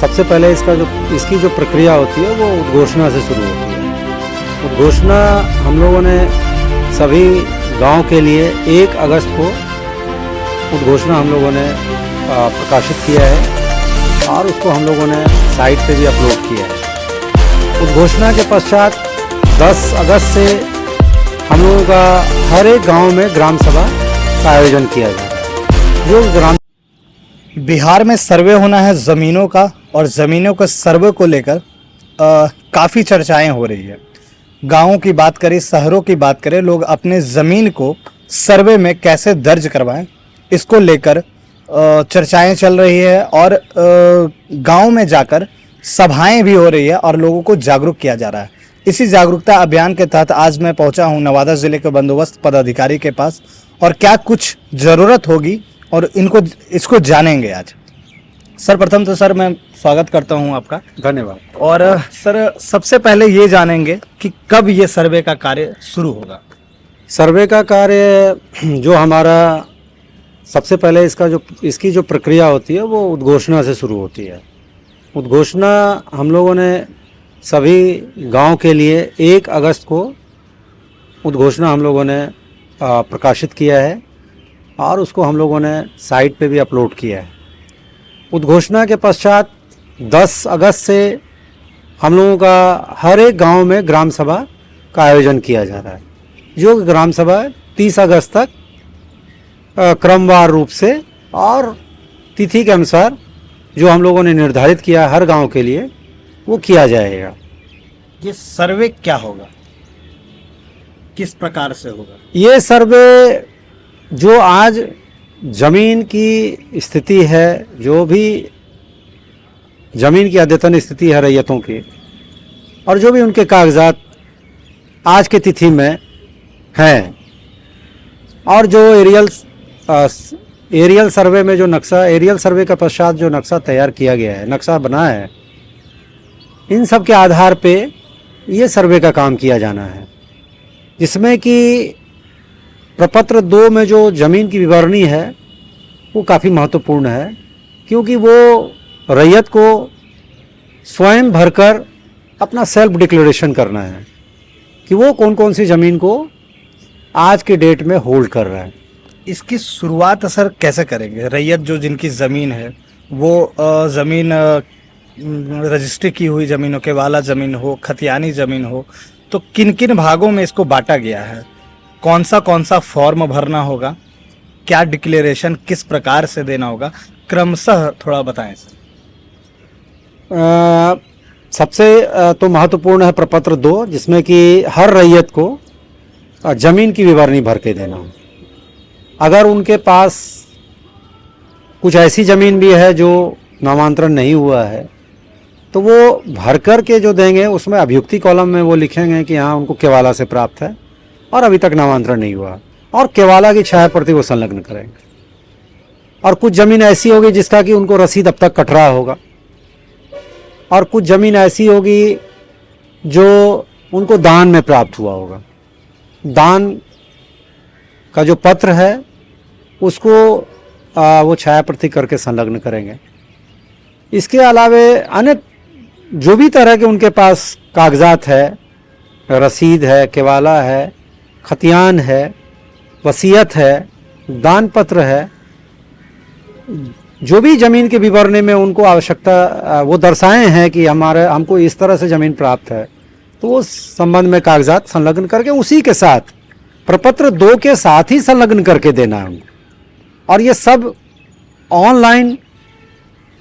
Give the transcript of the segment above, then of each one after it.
सबसे पहले इसकी जो प्रक्रिया होती है वो उद्घोषणा से शुरू होती है। उद्घोषणा हम लोगों ने सभी गांव के लिए 1 अगस्त को उद्घोषणा हम लोगों ने प्रकाशित किया है और उसको हम लोगों ने साइट पे भी अपलोड किया है। उद्घोषणा के पश्चात 10 अगस्त से हम लोगों का हर एक गांव में ग्राम सभा का आयोजन किया जा रहा है। जो ग्राम बिहार में सर्वे होना है ज़मीनों का, और ज़मीनों के सर्वे को लेकर काफ़ी चर्चाएं हो रही है। गाँवों की बात करें, शहरों की बात करें, लोग अपने ज़मीन को सर्वे में कैसे दर्ज करवाएं, इसको लेकर चर्चाएं चल रही है और गांव में जाकर सभाएं भी हो रही है और लोगों को जागरूक किया जा रहा है। इसी जागरूकता अभियान के तहत आज मैं पहुंचा हूं नवादा ज़िले के बंदोबस्त पदाधिकारी के पास, और क्या कुछ ज़रूरत होगी और इसको जानेंगे आज। सर, प्रथम तो सर मैं स्वागत करता हूं आपका। धन्यवाद। और सर, सबसे पहले ये जानेंगे कि कब ये सर्वे का कार्य शुरू होगा। सर्वे का कार्य जो हमारा सबसे पहले इसकी जो प्रक्रिया होती है वो उद्घोषणा से शुरू होती है। उद्घोषणा हम लोगों ने सभी गांव के लिए 1 अगस्त को उद्घोषणा हम लोगों ने प्रकाशित किया है और उसको हम लोगों ने साइट पे भी अपलोड किया है। उद्घोषणा के पश्चात 10 अगस्त से हम लोगों का हर एक गांव में ग्राम सभा का आयोजन किया जा रहा है। जो ग्राम सभा 30 अगस्त तक क्रमवार रूप से और तिथि के अनुसार जो हम लोगों ने निर्धारित किया हर गांव के लिए वो किया जाएगा। ये सर्वे क्या होगा, किस प्रकार से होगा? ये सर्वे जो आज ज़मीन की स्थिति है, जो भी ज़मीन की अद्यतन स्थिति है रैयतों की, और जो भी उनके कागजात आज की तिथि में हैं, और जो एरियल सर्वे में जो नक्शा, एरियल सर्वे के पश्चात जो नक्शा तैयार किया गया है, नक्शा बना है, इन सब के आधार पे ये सर्वे का काम किया जाना है, जिसमें कि प्रपत्र 2 में जो ज़मीन की विवरणी है वो काफ़ी महत्वपूर्ण है, क्योंकि वो रैयत को स्वयं भरकर अपना सेल्फ डिक्लेरेशन करना है कि वो कौन कौन सी ज़मीन को आज के डेट में होल्ड कर रहा है। इसकी शुरुआत सर कैसे करेंगे? रैयत जो जिनकी ज़मीन है वो ज़मीन रजिस्ट्री की हुई ज़मीन हो, केवाला ज़मीन हो, खतियानी ज़मीन हो, तो किन किन भागों में इसको बांटा गया है? कौन सा फॉर्म भरना होगा? क्या डिक्लेरेशन किस प्रकार से देना होगा? क्रमशः थोड़ा बताएं सर। सबसे तो महत्वपूर्ण है प्रपत्र 2, जिसमें कि हर रैयत को ज़मीन की विवरणी भर के देना हो। अगर उनके पास कुछ ऐसी ज़मीन भी है जो नामांतरण नहीं हुआ है, तो वो भर कर के जो देंगे उसमें अभियुक्ति कॉलम में वो लिखेंगे कि हाँ उनको केवाला से प्राप्त है और अभी तक नामांतरण नहीं हुआ, और केवाला की छाया प्रति वो संलग्न करेंगे। और कुछ ज़मीन ऐसी होगी जिसका कि उनको रसीद अब तक कट रहा होगा, और कुछ ज़मीन ऐसी होगी जो उनको दान में प्राप्त हुआ होगा। दान का जो पत्र है उसको वो छाया प्रति करके संलग्न करेंगे। इसके अलावे अन्य जो भी तरह के उनके पास कागजात है, रसीद है, केवाला है, खतियान है, वसीयत है, दान पत्र है, जो भी ज़मीन के विवरणी में उनको आवश्यकता वो दर्शाए हैं कि हमको इस तरह से ज़मीन प्राप्त है, तो वो संबंध में कागजात संलग्न करके उसी के साथ प्रपत्र 2 के साथ ही संलग्न करके देना है उनको। और ये सब ऑनलाइन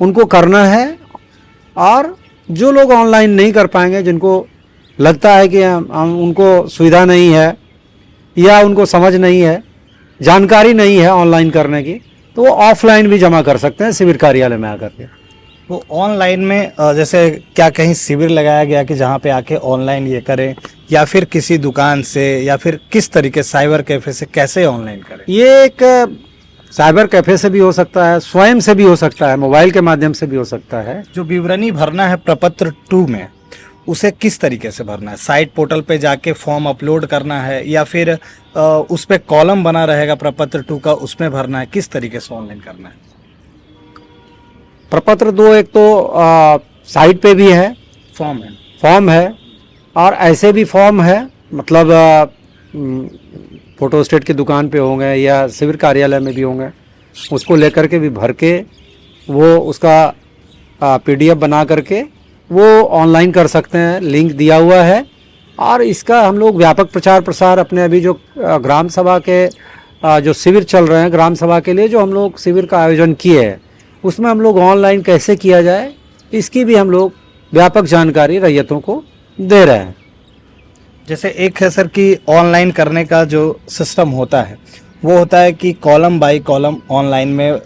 उनको करना है। और जो लोग ऑनलाइन नहीं कर पाएंगे, जिनको लगता है कि उनको सुविधा नहीं है या उनको समझ नहीं है, जानकारी नहीं है ऑनलाइन करने की, तो वो ऑफलाइन भी जमा कर सकते हैं शिविर कार्यालय में आकर के। वो ऑनलाइन में जैसे क्या कहीं शिविर लगाया गया कि जहाँ पे आके ऑनलाइन ये करें, या फिर किसी दुकान से, या फिर किस तरीके साइबर कैफे से कैसे ऑनलाइन करें? ये एक साइबर कैफे से भी हो सकता है, स्वयं से भी हो सकता है, मोबाइल के माध्यम से भी हो सकता है। जो विवरणी भरना है प्रपत्र 2 में, उसे किस तरीके से भरना है? साइट पोर्टल पे जाके फॉर्म अपलोड करना है, या फिर उस पे कॉलम बना रहेगा प्रपत्र 2 का, उसमें भरना है? किस तरीके से ऑनलाइन करना है? प्रपत्र 2 एक तो साइट पे भी है, फॉर्म है, और ऐसे भी फॉर्म है, मतलब फोटो स्टेट की दुकान पे होंगे या सिविल कार्यालय में भी होंगे, उसको लेकर के भी भर के वो उसका PDF बना करके वो ऑनलाइन कर सकते हैं, लिंक दिया हुआ है। और इसका हम लोग व्यापक प्रचार प्रसार अपने अभी जो ग्राम सभा के जो शिविर चल रहे हैं, ग्राम सभा के लिए जो हम लोग शिविर का आयोजन किए हैं, उसमें हम लोग ऑनलाइन कैसे किया जाए इसकी भी हम लोग व्यापक जानकारी रैयतों को दे रहे हैं। जैसे एक है सर कि ऑनलाइन करने का जो सिस्टम होता है वो होता है कि कॉलम बाय कॉलम ऑनलाइन में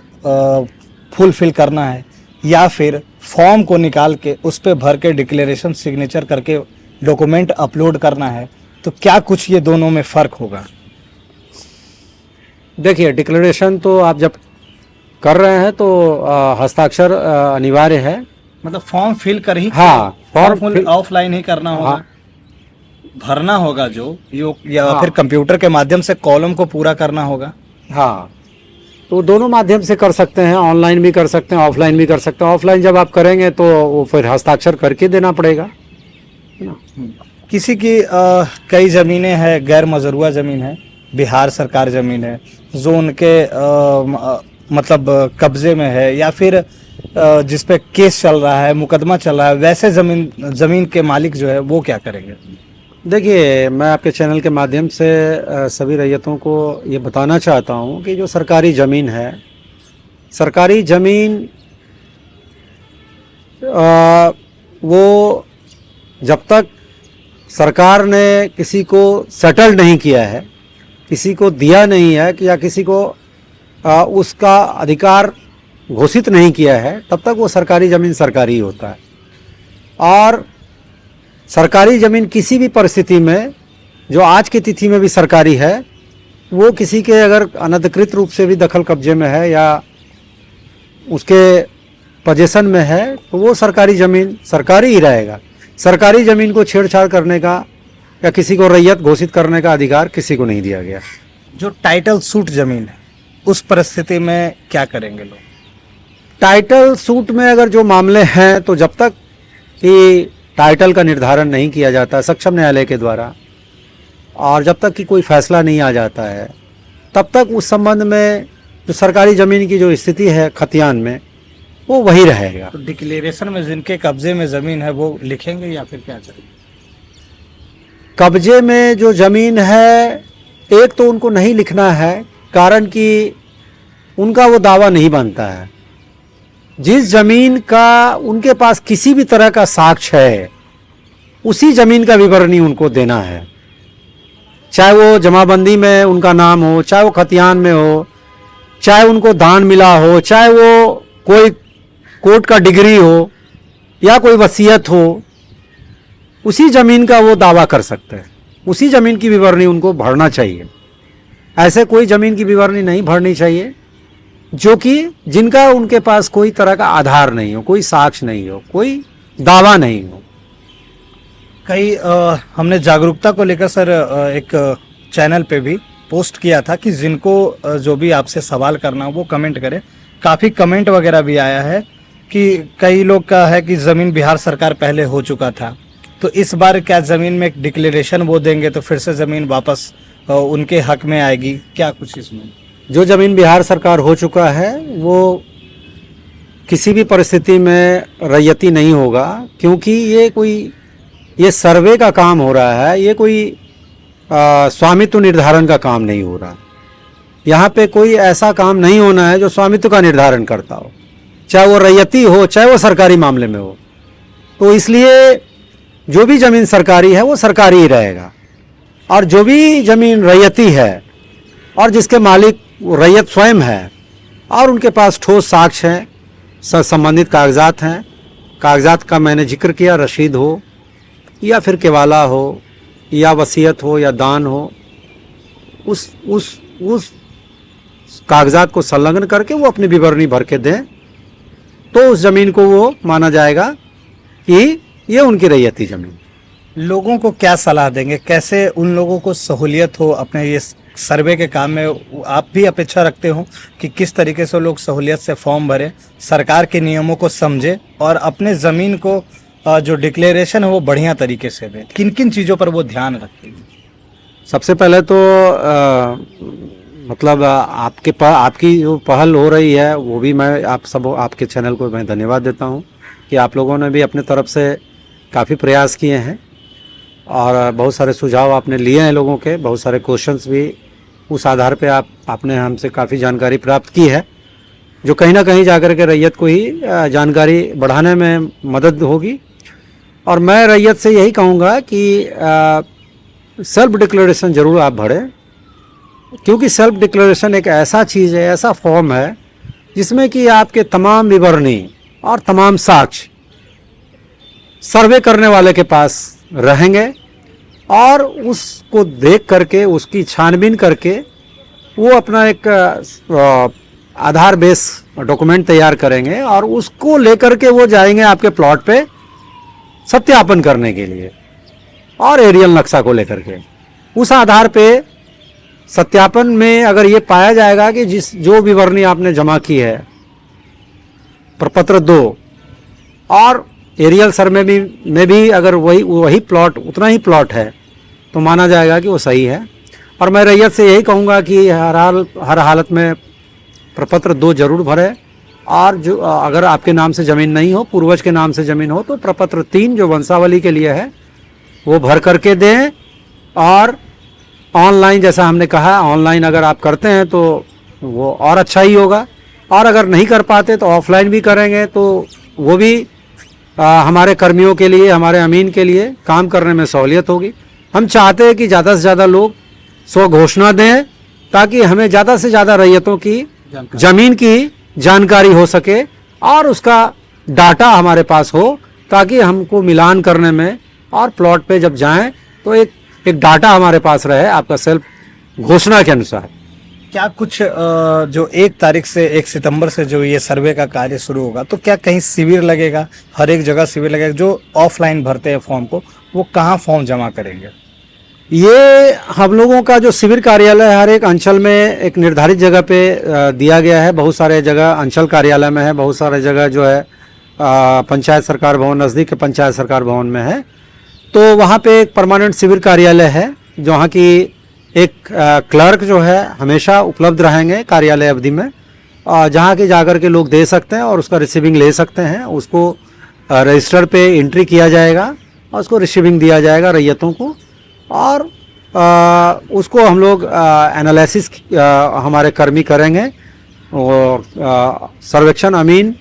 फुलफिल करना है, या फिर फॉर्म को निकाल के उस पर भर के डिक्लेरेशन सिग्नेचर करके डॉक्यूमेंट अपलोड करना है। तो क्या कुछ ये दोनों में फ़र्क होगा? देखिए, डिक्लेरेशन तो आप जब कर रहे हैं तो हस्ताक्षर अनिवार्य है, मतलब फॉर्म फिल कर ही, हाँ, फॉर्म फॉर्म ऑफलाइन ही करना होगा। हाँ, भरना होगा जो या हाँ, फिर कंप्यूटर के माध्यम से कॉलम को पूरा करना होगा। हाँ, तो दोनों माध्यम से कर सकते हैं, ऑनलाइन भी कर सकते हैं, ऑफलाइन भी कर सकते हैं। ऑफलाइन जब आप करेंगे तो वो फिर हस्ताक्षर करके देना पड़ेगा। किसी की कई ज़मीनें हैं, गैर मजरूआ ज़मीन है, बिहार सरकार ज़मीन है जो उनके मतलब कब्जे में है, या फिर जिस पे केस चल रहा है, मुकदमा चल रहा है, वैसे ज़मीन के मालिक जो है वो क्या करेंगे? देखिए, मैं आपके चैनल के माध्यम से सभी रैयतों को ये बताना चाहता हूँ कि जो सरकारी ज़मीन है, सरकारी ज़मीन वो जब तक सरकार ने किसी को सेटल नहीं किया है, किसी को दिया नहीं है कि या किसी को उसका अधिकार घोषित नहीं किया है, तब तक वो सरकारी ज़मीन सरकारी ही होता है। और सरकारी ज़मीन किसी भी परिस्थिति में, जो आज की तिथि में भी सरकारी है, वो किसी के अगर अनधिकृत रूप से भी दखल कब्जे में है या उसके पोजीशन में है, तो वो सरकारी ज़मीन सरकारी ही रहेगा। सरकारी ज़मीन को छेड़छाड़ करने का या किसी को रैयत घोषित करने का अधिकार किसी को नहीं दिया गया। जो टाइटल सूट ज़मीन है उस परिस्थिति में क्या करेंगे लोग? टाइटल सूट में अगर जो मामले हैं, तो जब तक कि टाइटल का निर्धारण नहीं किया जाता सक्षम न्यायालय के द्वारा, और जब तक कि कोई फैसला नहीं आ जाता है, तब तक उस संबंध में जो सरकारी ज़मीन की जो स्थिति है खतियान में, वो वही रहेगा। तो डिक्लेरेशन में जिनके कब्जे में ज़मीन है वो लिखेंगे या फिर क्या करेंगे? कब्जे में जो ज़मीन है, एक तो उनको नहीं लिखना है, कारण कि उनका वो दावा नहीं बनता है। जिस ज़मीन का उनके पास किसी भी तरह का साक्ष्य है, उसी ज़मीन का विवरणी उनको देना है, चाहे वो जमाबंदी में उनका नाम हो, चाहे वो खतियान में हो, चाहे उनको दान मिला हो, चाहे वो कोई कोर्ट का डिग्री हो या कोई वसीयत हो, उसी ज़मीन का वो दावा कर सकते हैं। उसी ज़मीन की विवरणी उनको भरना चाहिए। ऐसे कोई ज़मीन की विवरणी नहीं भरनी चाहिए जो कि जिनका उनके पास कोई तरह का आधार नहीं हो, कोई साक्ष्य नहीं हो, कोई दावा नहीं हो। कई हमने जागरूकता को लेकर सर एक चैनल पे भी पोस्ट किया था कि जिनको जो भी आपसे सवाल करना हो वो कमेंट करें। काफ़ी कमेंट वगैरह भी आया है कि कई लोग का है कि ज़मीन बिहार सरकार पहले हो चुका था, तो इस बार क्या ज़मीन में एक डिक्लेरेशन वो देंगे तो फिर से ज़मीन वापस उनके हक में आएगी? क्या कुछ इसमें? जो ज़मीन बिहार सरकार हो चुका है वो किसी भी परिस्थिति में रैयती नहीं होगा, क्योंकि ये सर्वे का काम हो रहा है, ये कोई स्वामित्व निर्धारण का काम नहीं हो रहा। यहाँ पे कोई ऐसा काम नहीं होना है जो स्वामित्व का निर्धारण करता हो, चाहे वो रैयती हो, चाहे वो सरकारी मामले में हो। तो इसलिए जो भी ज़मीन सरकारी है वो सरकारी ही रहेगा, और जो भी ज़मीन रैयती है और जिसके मालिक रैयत स्वयं है और उनके पास ठोस साक्ष्य हैं, संबंधित कागजात हैं, कागजात का मैंने जिक्र किया, रसीद हो या फिर केवाला हो या वसीयत हो या दान हो, उस कागजात को संलग्न करके वो अपनी विवरणी भर के दें, तो उस ज़मीन को वो माना जाएगा कि ये उनकी रैयती ज़मीन। लोगों को क्या सलाह देंगे, कैसे उन लोगों को सहूलियत हो अपने ये सर्वे के काम में आप भी अपेक्षा रखते हो कि किस तरीके से लोग सहूलियत से फॉर्म भरें, सरकार के नियमों को समझें और अपने ज़मीन को जो डिक्लेरेशन है वो बढ़िया तरीके से दें? किन किन चीज़ों पर वो ध्यान रखेंगे? सबसे पहले तो मतलब आपकी जो पहल हो रही है वो भी मैं आपके चैनल को मैं धन्यवाद देता हूँ कि आप लोगों ने भी अपने तरफ से काफ़ी प्रयास किए हैं और बहुत सारे सुझाव आपने लिए हैं लोगों के, बहुत सारे क्वेश्चंस भी उस आधार पे आपने हमसे काफ़ी जानकारी प्राप्त की है, जो कहीं ना कहीं जाकर के रैयत को ही जानकारी बढ़ाने में मदद होगी। और मैं रैयत से यही कहूँगा कि सेल्फ डिक्लेरेशन ज़रूर आप भरें, क्योंकि सेल्फ डिक्लेरेशन एक ऐसा चीज़ है, ऐसा फॉर्म है जिसमें कि आपके तमाम विवरणी और तमाम साक्ष्य सर्वे करने वाले के पास रहेंगे और उसको देख करके, उसकी छानबीन करके वो अपना एक आधार बेस डॉक्यूमेंट तैयार करेंगे और उसको लेकर के वो जाएंगे आपके प्लॉट पे सत्यापन करने के लिए और एरियल नक्शा को लेकर के। उस आधार पे सत्यापन में अगर ये पाया जाएगा कि जो विवरणी आपने जमा की है प्रपत्र 2 और एरियल सर्वे में भी अगर वही प्लॉट, उतना ही प्लॉट है, तो माना जाएगा कि वो सही है। और मैं रैयत से यही कहूँगा कि हर हालत में प्रपत्र 2 जरूर भरें और जो अगर आपके नाम से ज़मीन नहीं हो, पूर्वज के नाम से ज़मीन हो, तो प्रपत्र 3 जो वंशावली के लिए है वो भर करके दें। और ऑनलाइन, जैसा हमने कहा, ऑनलाइन अगर आप करते हैं तो वो और अच्छा ही होगा, और अगर नहीं कर पाते तो ऑफलाइन भी करेंगे तो वो भी हमारे कर्मियों के लिए, हमारे अमीन के लिए काम करने में सहूलियत होगी। हम चाहते हैं कि ज़्यादा से ज़्यादा लोग स्वघोषणा दें ताकि हमें ज़्यादा से ज़्यादा रैयतों की ज़मीन की जानकारी हो सके और उसका डाटा हमारे पास हो, ताकि हमको मिलान करने में और प्लॉट पे जब जाएं तो एक डाटा हमारे पास रहे आपका सेल्फ घोषणा के अनुसार। क्या कुछ जो 1 तारीख से 1 सितंबर से जो ये सर्वे का कार्य शुरू होगा, तो क्या कहीं शिविर लगेगा? हर एक जगह शिविर लगेगा? जो ऑफलाइन भरते हैं फॉर्म को, वो कहाँ फॉर्म जमा करेंगे? ये हम लोगों का जो शिविर कार्यालय हर एक अंचल में एक निर्धारित जगह पे दिया गया है। बहुत सारे जगह अंचल कार्यालय में है, बहुत सारे जगह जो है पंचायत सरकार भवन, नज़दीक के पंचायत सरकार भवन में है। तो वहाँ पे एक परमानेंट शिविर कार्यालय है जहाँ की एक क्लर्क जो है हमेशा उपलब्ध रहेंगे कार्यालय अवधि में, जहाँ के जाकर के लोग दे सकते हैं और उसका रिसीविंग ले सकते हैं। उसको रजिस्टर पे एंट्री किया जाएगा और उसको रिसीविंग दिया जाएगा रैयतों को, और उसको हम लोग एनालिसिस हमारे कर्मी करेंगे। और सर्वेक्षण अमीन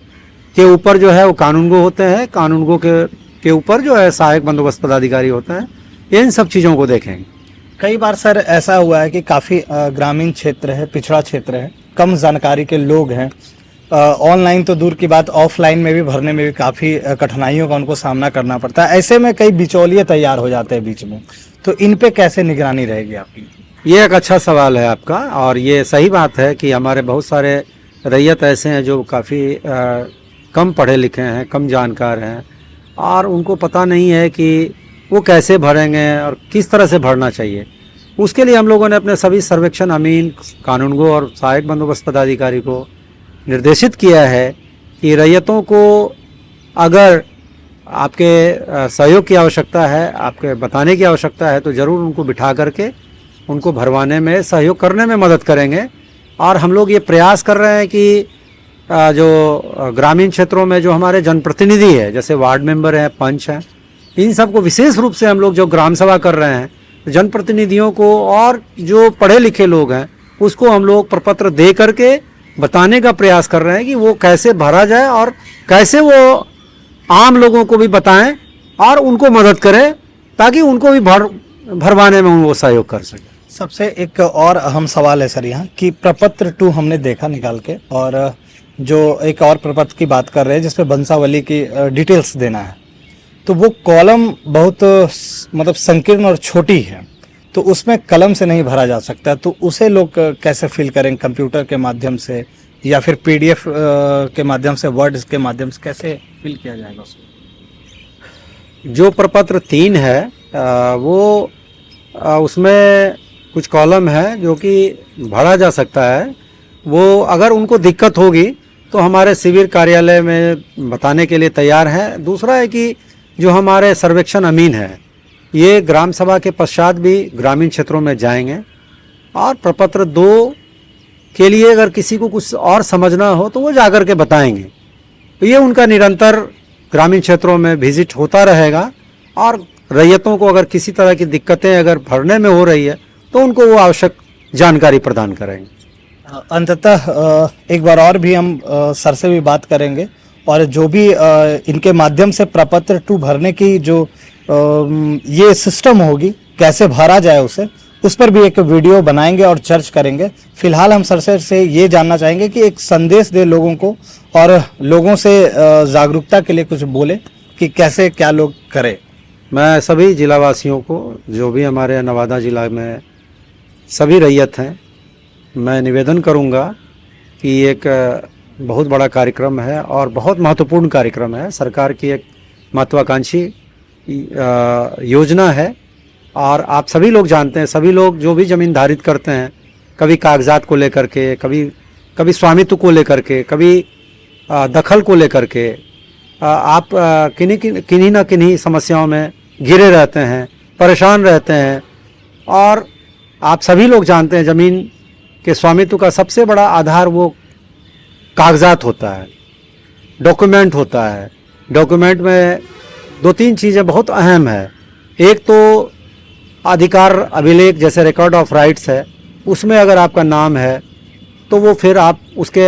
के ऊपर जो है वो कानूनगो होते हैं, कानूनगो के ऊपर जो है सहायक बंदोबस्त पदाधिकारी होते हैं। इन सब चीज़ों को देखेंगे। कई बार सर ऐसा हुआ है कि काफ़ी ग्रामीण क्षेत्र है, पिछड़ा क्षेत्र है, कम जानकारी के लोग हैं, ऑनलाइन तो दूर की बात, ऑफलाइन में भी भरने में भी काफ़ी कठिनाइयों का उनको सामना करना पड़ता है। ऐसे में कई बिचौलिए तैयार हो जाते हैं बीच में, तो इन पे कैसे निगरानी रहेगी आपकी? ये एक अच्छा सवाल है आपका, और ये सही बात है कि हमारे बहुत सारे रैयत ऐसे हैं जो काफ़ी कम पढ़े लिखे हैं, कम जानकार हैं, और उनको पता नहीं है कि वो कैसे भरेंगे और किस तरह से भरना चाहिए। उसके लिए हम लोगों ने अपने सभी सर्वेक्षण अमीन, कानूनगो और सहायक बंदोबस्त पदाधिकारी को निर्देशित किया है कि रैयतों को अगर आपके सहयोग की आवश्यकता है, आपके बताने की आवश्यकता है, तो ज़रूर उनको बिठा करके उनको भरवाने में सहयोग करने में मदद करेंगे। और हम लोग ये प्रयास कर रहे हैं कि जो ग्रामीण क्षेत्रों में जो हमारे जनप्रतिनिधि है, जैसे वार्ड मेंबर हैं, पंच हैं, इन सब को विशेष रूप से हम लोग जो ग्राम सभा कर रहे हैं, जनप्रतिनिधियों को और जो पढ़े लिखे लोग हैं उसको हम लोग प्रपत्र दे करके बताने का प्रयास कर रहे हैं कि वो कैसे भरा जाए और कैसे वो आम लोगों को भी बताएं और उनको मदद करें ताकि उनको भी भरवाने में वो सहयोग कर सकें। सबसे एक और अहम सवाल है सर यहाँ कि प्रपत्र 2 हमने देखा निकाल के, और जो एक और प्रपत्र की बात कर रहे हैं जिसमें वंशावली की डिटेल्स देना है, तो वो कॉलम बहुत मतलब संकीर्ण और छोटी है, तो उसमें कलम से नहीं भरा जा सकता, तो उसे लोग कैसे फिल करेंगे? कंप्यूटर के माध्यम से या फिर PDF के माध्यम से, वर्ड के माध्यम से कैसे फिल किया जाएगा उसको? जो प्रपत्र 3 है वो उसमें कुछ कॉलम है जो कि भरा जा सकता है। वो अगर उनको दिक्कत होगी तो हमारे शिविर कार्यालय में बताने के लिए तैयार हैं। दूसरा है कि जो हमारे सर्वेक्षण अमीन हैं ये ग्राम सभा के पश्चात भी ग्रामीण क्षेत्रों में जाएंगे और प्रपत्र 2 के लिए अगर किसी को कुछ और समझना हो तो वो जाकर के बताएंगे। तो ये उनका निरंतर ग्रामीण क्षेत्रों में विजिट होता रहेगा और रैयतों को अगर किसी तरह की दिक्कतें अगर भरने में हो रही है तो उनको वो आवश्यक जानकारी प्रदान करेंगे। अंततः एक बार और भी हम सर से भी बात करेंगे और जो भी इनके माध्यम से प्रपत्र 2 भरने की जो ये सिस्टम होगी कैसे भरा जाए उस पर भी एक वीडियो बनाएंगे और चर्च करेंगे। फिलहाल हम सर से ये जानना चाहेंगे कि एक संदेश दे लोगों को और लोगों से जागरूकता के लिए कुछ बोले कि कैसे क्या लोग करें। मैं सभी जिलावासियों को, जो भी हमारे नवादा जिला में सभी रैयत हैं, मैं निवेदन करूंगा कि एक बहुत बड़ा कार्यक्रम है और बहुत महत्वपूर्ण कार्यक्रम है। सरकार की एक महत्वाकांक्षी योजना है और आप सभी लोग जानते हैं, सभी लोग जो भी ज़मीन धारित करते हैं, कभी कागजात को लेकर के, कभी स्वामित्व को लेकर के, कभी दखल को लेकर के, आप किन्हीं ना किन्हीं समस्याओं में घिरे रहते हैं, परेशान रहते हैं। और आप सभी लोग जानते हैं ज़मीन के स्वामित्व का सबसे बड़ा आधार वो कागजात होता है, डॉक्यूमेंट होता है। डॉक्यूमेंट में 2-3 चीज़ें बहुत अहम है। एक तो अधिकार अभिलेख जैसे रिकॉर्ड ऑफ राइट्स है, उसमें अगर आपका नाम है तो वो फिर आप उसके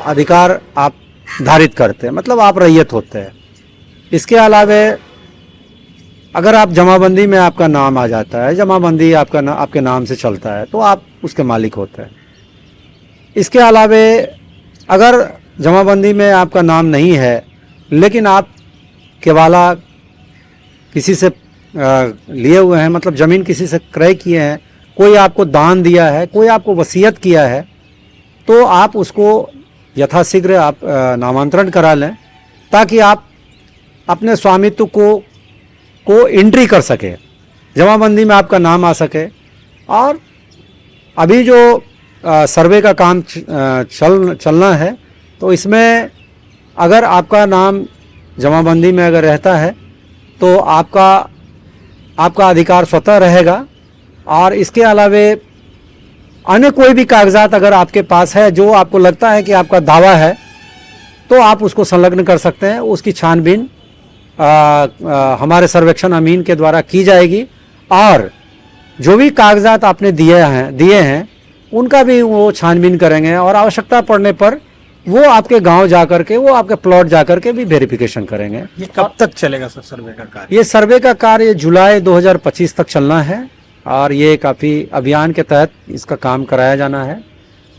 अधिकार आप धारित करते हैं, मतलब आप रैयत होते हैं। इसके अलावे अगर आप जमाबंदी में आपका नाम आ जाता है, जमाबंदी आपके नाम से चलता है तो आप उसके मालिक होते हैं। इसके अलावे अगर जमाबंदी में आपका नाम नहीं है लेकिन आप केवाला किसी से लिए हुए हैं, मतलब ज़मीन किसी से क्रय किए हैं, कोई आपको दान दिया है, कोई आपको वसीयत किया है, तो आप उसको यथाशीघ्र आप नामांतरण करा लें ताकि आप अपने स्वामित्व को एंट्री कर सके, जमाबंदी में आपका नाम आ सके। और अभी जो सर्वे का काम चलना है तो इसमें अगर आपका नाम जमाबंदी में अगर रहता है तो आपका अधिकार स्वतः रहेगा। और इसके अलावे अन्य कोई भी कागजात अगर आपके पास है जो आपको लगता है कि आपका दावा है तो आप उसको संलग्न कर सकते हैं। उसकी छानबीन हमारे सर्वेक्षण अमीन के द्वारा की जाएगी और जो भी कागजात आपने दिए हैं उनका भी वो छानबीन करेंगे और आवश्यकता पड़ने पर वो आपके गांव जाकर के, वो आपके प्लॉट जाकर के भी वेरिफिकेशन करेंगे। ये कब तक चलेगा सर सर्वे का कार्य? ये सर्वे का कार्य जुलाई 2025 तक चलना है और ये काफ़ी अभियान के तहत इसका काम कराया जाना है।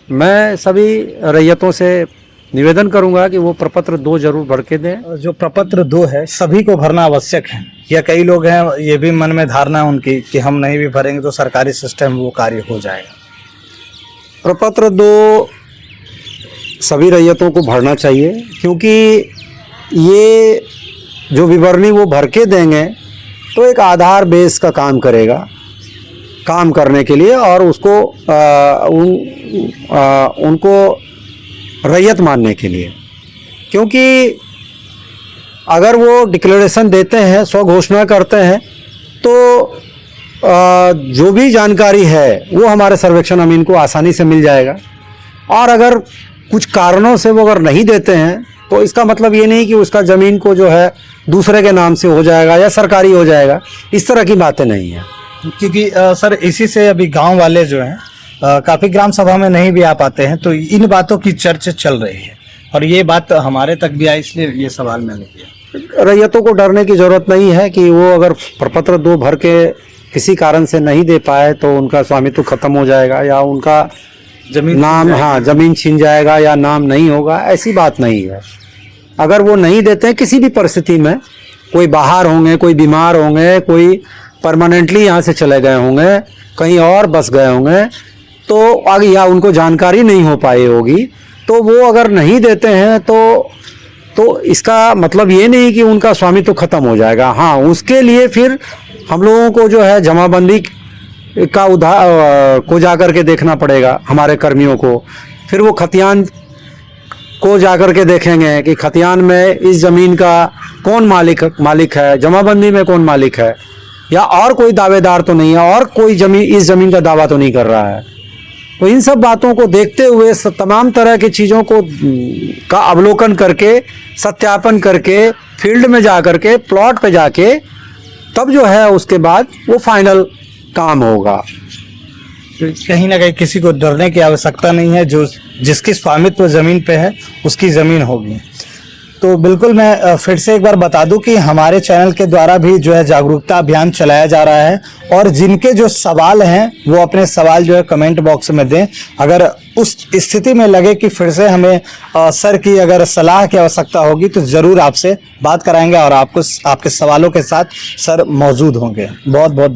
मैं सभी रैयतों से निवेदन करूंगा कि वो प्रपत्र 2 जरूर भर के दें। जो प्रपत्र 2 है सभी को भरना आवश्यक है या कई लोग हैं ये भी मन में धारणा उनकी कि हम नहीं भी भरेंगे तो सरकारी सिस्टम वो कार्य हो जाएगा? प्रपत्र 2 सभी रैयतों को भरना चाहिए क्योंकि ये जो विवरणी वो भर के देंगे तो एक आधार बेस का काम करेगा, काम करने के लिए, और उसको उनको रैयत मानने के लिए। क्योंकि अगर वो डिक्लेरेशन देते हैं, स्वघोषणा करते हैं, तो जो भी जानकारी है वो हमारे सर्वेक्षण अमीन को आसानी से मिल जाएगा। और अगर कुछ कारणों से वो अगर नहीं देते हैं तो इसका मतलब ये नहीं कि उसका ज़मीन को जो है दूसरे के नाम से हो जाएगा या सरकारी हो जाएगा, इस तरह की बातें नहीं हैं। क्योंकि सर इसी से अभी गांव वाले जो हैं काफ़ी ग्राम सभा में नहीं भी आ पाते हैं, तो इन बातों की चर्चा चल रही है और ये बात हमारे तक भी आई, इसलिए ये सवाल मैंने किया। रैयतों को डरने की ज़रूरत नहीं है कि वो अगर प्रपत्र 2 भर के किसी कारण से नहीं दे पाए तो उनका स्वामित्व खत्म हो जाएगा या उनका ज़मीन छीन जाएगा या नाम नहीं होगा, ऐसी बात नहीं है। अगर वो नहीं देते हैं किसी भी परिस्थिति में, कोई बाहर होंगे, कोई बीमार होंगे, कोई परमानेंटली यहाँ से चले गए होंगे, कहीं और बस गए होंगे, तो आगे या उनको जानकारी नहीं हो पाई होगी, तो वो अगर नहीं देते हैं तो इसका मतलब ये नहीं कि उनका स्वामित्व खत्म हो जाएगा। हाँ, उसके लिए फिर हम लोगों को जो है जमाबंदी को जाकर के देखना पड़ेगा हमारे कर्मियों को। फिर वो खतियान को जाकर के देखेंगे कि खतियान में इस ज़मीन का कौन मालिक है, जमाबंदी में कौन मालिक है, या और कोई दावेदार तो नहीं है, और कोई इस ज़मीन का दावा तो नहीं कर रहा है। तो इन सब बातों को देखते हुए तमाम तरह की चीज़ों को का अवलोकन करके, सत्यापन करके, फील्ड में जा कर के, प्लॉट पे जाके, तब जो है उसके बाद वो फाइनल काम होगा। कहीं ना कहीं किसी को डरने की आवश्यकता नहीं है, जो जिसकी स्वामित्व ज़मीन पे है उसकी ज़मीन होगी। तो बिल्कुल मैं फिर से एक बार बता दूं कि हमारे चैनल के द्वारा भी जो है जागरूकता अभियान चलाया जा रहा है, और जिनके जो सवाल हैं वो अपने सवाल जो है कमेंट बॉक्स में दें। अगर उस स्थिति में लगे कि फिर से हमें सर की अगर सलाह की आवश्यकता होगी तो ज़रूर आपसे बात कराएंगे और आपको आपके सवालों के साथ सर मौजूद होंगे। बहुत बहुत